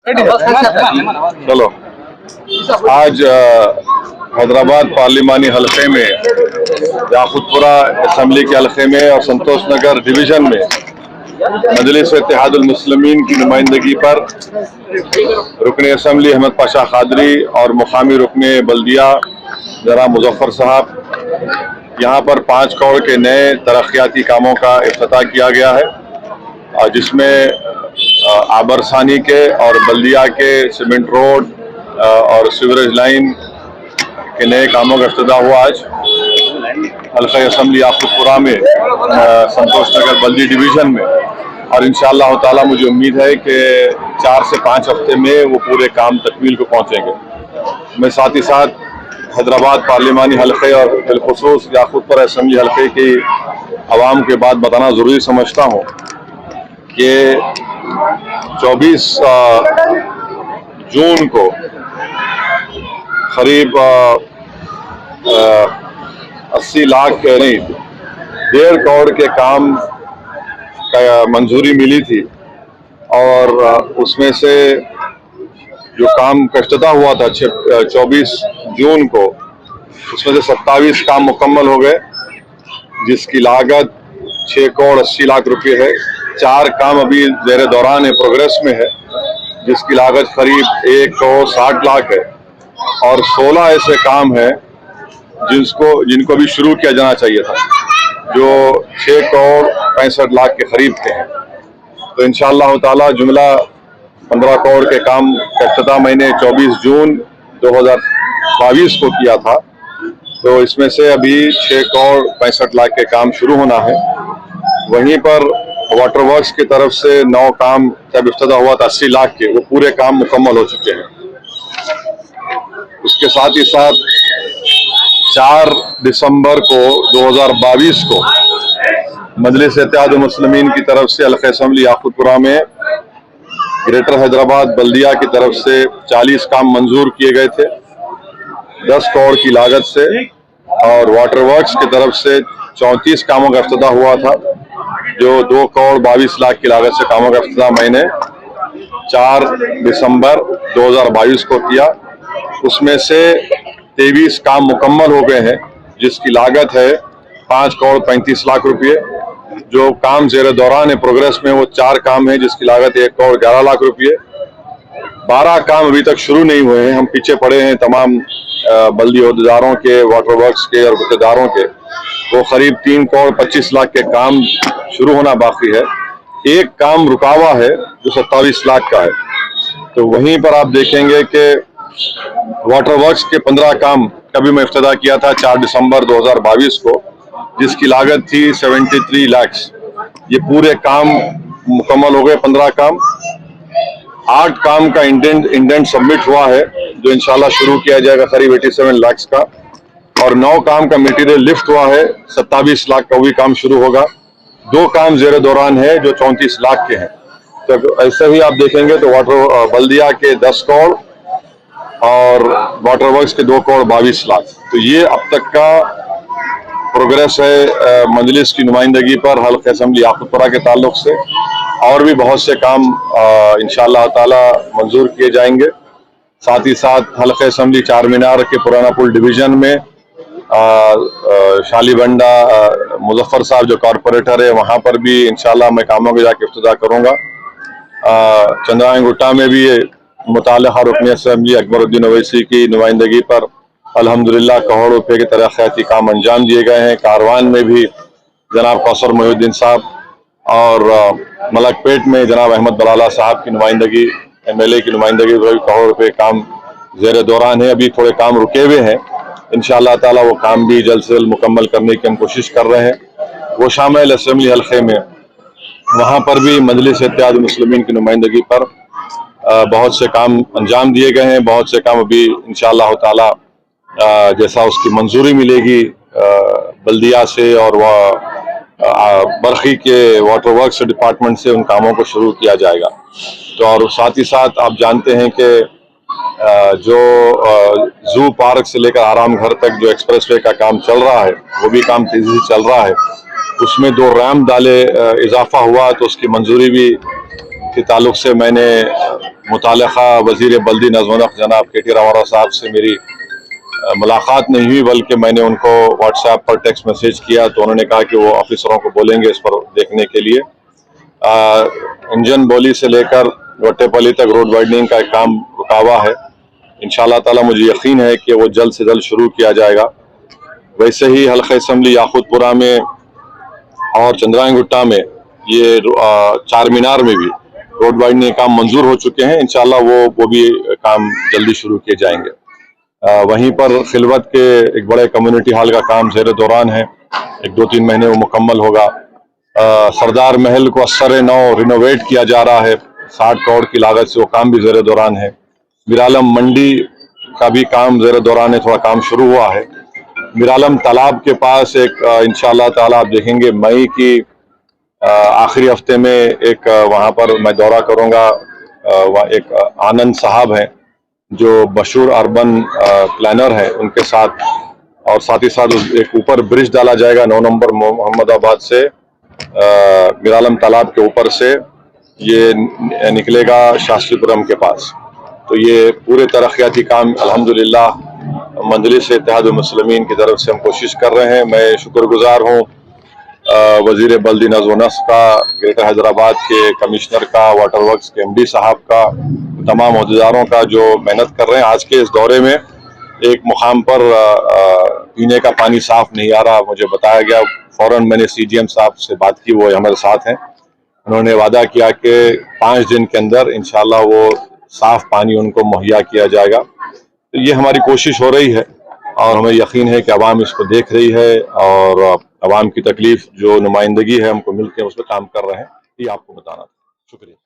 चलो आज हैदराबाद पार्लिमानी हल्के में, याकूतपुरा असम्बली के हल्के में और संतोष नगर डिवीजन में मजलिस इत्तेहादुल मुस्लिमीन की नुमाइंदगी पर रुकन असम्बली अहमद पाशा कादरी और मुकामी रुकन बल्दिया जनाब मुजफ्फर साहब यहाँ पर 5 करोड़ के नए तरक्याती कामों का इफ्तिताह किया गया है, जिसमें आबरसानी के और बल्दिया के सीमेंट रोड और सीवरेज लाइन के नए कामों का इफ्तिताह हुआ। आज हल्का असम्बली याकूतपुरा में संतोष नगर बल्दी डिवीजन में, और इंशाअल्लाह ताला मुझे उम्मीद है कि 4 से 5 हफ्ते में वो पूरे काम तकमील को पहुँचेंगे। मैं साथ ही साथ हैदराबाद पार्लिमानी हल्के और बिलखुसूस याकूतपुरा असम्बली हल्के की आवाम के बाद बताना ज़रूरी समझता हूँ कि 24 जून को करीब 80 लाख नहीं 1.5 करोड़ के काम का मंजूरी मिली थी, और उसमें से जो काम का इफ्तिताह हुआ था 24 जून को, उसमें से 27 काम मुकम्मल हो गए, जिसकी लागत 6 करोड़ 80 लाख रुपए है। 4 काम अभी ज़ेर दौरान है, प्रोग्रेस में है, जिसकी लागत करीब 1 करोड़ 60 लाख है, और 16 ऐसे काम हैं जिनको भी शुरू किया जाना चाहिए था, जो 6 करोड़ 65 लाख के करीब के हैं। तो इंशाअल्लाह ताला जुमला 15 करोड़ के काम का इफ्तिताह मैंने 24 जून 2022 को किया था, तो इसमें से अभी 6 करोड़ 65 लाख के काम शुरू होना है। वहीं पर वाटर वर्क्स की तरफ से 9 काम जब इफ्तिताह हुआ था 80 लाख के, वो पूरे काम मुकम्मल हो चुके हैं। उसके साथ ही साथ 4 दिसंबर को 2022 को मजलिस इत्तेहादुल मुस्लिमीन की तरफ से हल्का असम्बली याकूतपुरा में ग्रेटर हैदराबाद बल्दिया की तरफ से 40 काम मंजूर किए गए थे 10 करोड़ की लागत से, और वाटर वर्क्स की तरफ से 34 कामों का इफ्तिताह हुआ था, जो 2 करोड़ 22 लाख की लागत से कामों का इफ्तिताह मैंने 4 दिसंबर 2022 को किया। उसमें से 23 काम मुकम्मल हो गए हैं, जिसकी लागत है 5 करोड़ 35 लाख रुपये। जो काम ज़ेर दौरान है, प्रोग्रेस में, वो 4 काम है, जिसकी लागत 1 करोड़ 11 लाख रुपये। 12 काम अभी तक शुरू नहीं हुए हैं, हम पीछे पड़े हैं तमाम बल्दी अहदेदारों के, वाटर वर्क्स के और गुत्तेदारों के। वो करीब 3 करोड़ 25 लाख के काम शुरू होना बाकी है। एक काम रुका हुआ है जो 27 लाख का है। तो वहीं पर आप देखेंगे कि वाटर वर्क्स के 15 काम का भी मैं इफ्तिताह किया था 4 दिसंबर 2022 को, जिसकी लागत थी 73 लाख। ये पूरे काम मुकम्मल हो गए, 15 काम। 8 काम का इंडेंट सबमिट हुआ है, जो इंशाल्लाह शुरू किया जाएगा करीब 87 लाख का, और 9 काम का मटेरियल लिफ्ट हुआ है 27 लाख का, वो भी काम शुरू होगा। 2 काम ज़ेर दौरान है जो 34 लाख के हैं। तो ऐसे ही आप देखेंगे तो वाटर बल्दिया के 10 करोड़ और वाटर वर्क्स के 2 करोड़ 22 लाख। तो ये अब तक का प्रोग्रेस है मजलिस की नुमाइंदगी पर हल्का असम्बली याकूतपुरा के ताल्लुक से। और भी बहुत से काम इंशाअल्लाह ताला मंजूर किए जाएंगे। साथ ही साथ हल्का असम्बली 4 मीनार के पुराना पुल डिवीजन में शालीबंडा मुजफ्फर साहब जो कॉरपोरेटर है, वहाँ पर भी इंशाअल्लाह मैं कामों के जाके इफ्तिताह करूँगा। चंद्रायन गुट्टा में भी मुताल्लिक़ा रुकन असम्बली अकबरुद्दीन ओवैसी की नुमाइंदगी पर अल्हम्दुलिल्लाह करोड़ों रुपये के तरक्याती काम अंजाम दिए गए हैं। कारवान में भी जनाब कौसर मोहिउद्दीन साहब, और मलकपेट में जनाब अहमद बलाला साहब की नुमाइंदगी, MLA की नुमाइंदगी पर करोड़ों रुपये काम ज़ेर दौरान है। अभी थोड़े काम रुके हुए हैं, इंशाअल्लाह ताला वो काम भी जल्द से जल्द मुकम्मल करने की हम कोशिश कर रहे हैं। वो शामिल असम्बली हल्के में, वहाँ पर भी मजलिस इत्तेहादुल मुस्लिमीन की नुमाइंदगी पर बहुत से काम अंजाम दिए गए हैं। बहुत से काम अभी इंशाअल्लाह ताला जैसा उसकी मंजूरी मिलेगी बल्दिया से और बरखी के वाटर वर्क्स डिपार्टमेंट से, उन कामों को शुरू किया जाएगा। तो और साथ ही साथ आप जानते हैं कि जो जू पार्क से लेकर आराम घर तक जो एक्सप्रेसवे का काम चल रहा है, वो भी काम तेजी से चल रहा है। उसमें 2 रैम्प डाले इजाफा हुआ, तो उसकी मंजूरी भी के ताल्लुक से मैंने मुतालिका वज़ीर बल्दी नज़्म जनाब KT रामाराव साहब से मेरी मुलाकात नहीं हुई, बल्कि मैंने उनको व्हाट्सएप पर टेक्स्ट मैसेज किया तो उन्होंने कहा कि वो ऑफिसरों को बोलेंगे इस पर देखने के लिए। इंजन बोली से लेकर वट्टेपल्ली तक रोड वाइडनिंग का काम रुका हुआ है। इंशाअल्लाह ताला मुझे यकीन है कि वो जल्द से जल्द शुरू किया जाएगा। वैसे ही हल्का असम्बली याकूतपुरा में और चंद्रायन में ये चार मीनार में भी रोड वाइडनिंग काम मंजूर हो चुके हैं। इंशाअल्लाह वो भी काम जल्दी शुरू किए जाएंगे। वहीं पर खिलवत के एक बड़े कम्युनिटी हॉल का काम ज़ेर दौरान है, एक 2-3 महीने वो मुकम्मल होगा। सरदार महल को असर नौ रिनोवेट किया जा रहा है, 60 करोड़ की लागत से, वो काम भी ज़ेर दौरान है। मीरालम मंडी का भी काम ज़ेर दौरान है, थोड़ा काम शुरू हुआ है। मीरालम तालाब के पास एक इंशाअल्लाह ताला आप देखेंगे मई की आखिरी हफ्ते में एक वहाँ पर मैं दौरा करूँगा। एक आनंद साहब हैं जो मशहूर अर्बन प्लानर है, उनके साथ, और साथ ही साथ एक ऊपर ब्रिज डाला जाएगा 9 नंबर मोहम्मदाबाद से मीरालम तालाब के ऊपर से, ये निकलेगा शास्त्रीपुरम के पास। तो ये पूरे तरक्याती काम अल्हम्दुलिल्लाह मजलिस इत्तेहाद मुस्लिमीन की तरफ से हम कोशिश कर रहे हैं। मैं शुक्रगुजार हूँ वज़ीर बल्दी नज़्म नस्क का, ग्रेटर हैदराबाद के कमिश्नर का, वाटर वर्क्स के MD साहब का, तमाम अहदेदारों का जो मेहनत कर रहे हैं। आज के इस दौरे में एक मुकाम पर पीने का पानी साफ नहीं आ रहा, मुझे बताया गया। फौरन मैंने CGM साहब से बात की, वो हमारे साथ हैं। उन्होंने वादा किया कि 5 दिन के अंदर इंशाअल्लाह वो साफ पानी उनको मुहैया किया जाएगा। तो ये हमारी कोशिश हो रही है और हमें यकीन है कि अवाम इसको देख रही है और अवाम की तकलीफ जो नुमाइंदगी है हमको मिलकर उस पर काम कर रहे हैं। ये आपको बताना था। शुक्रिया।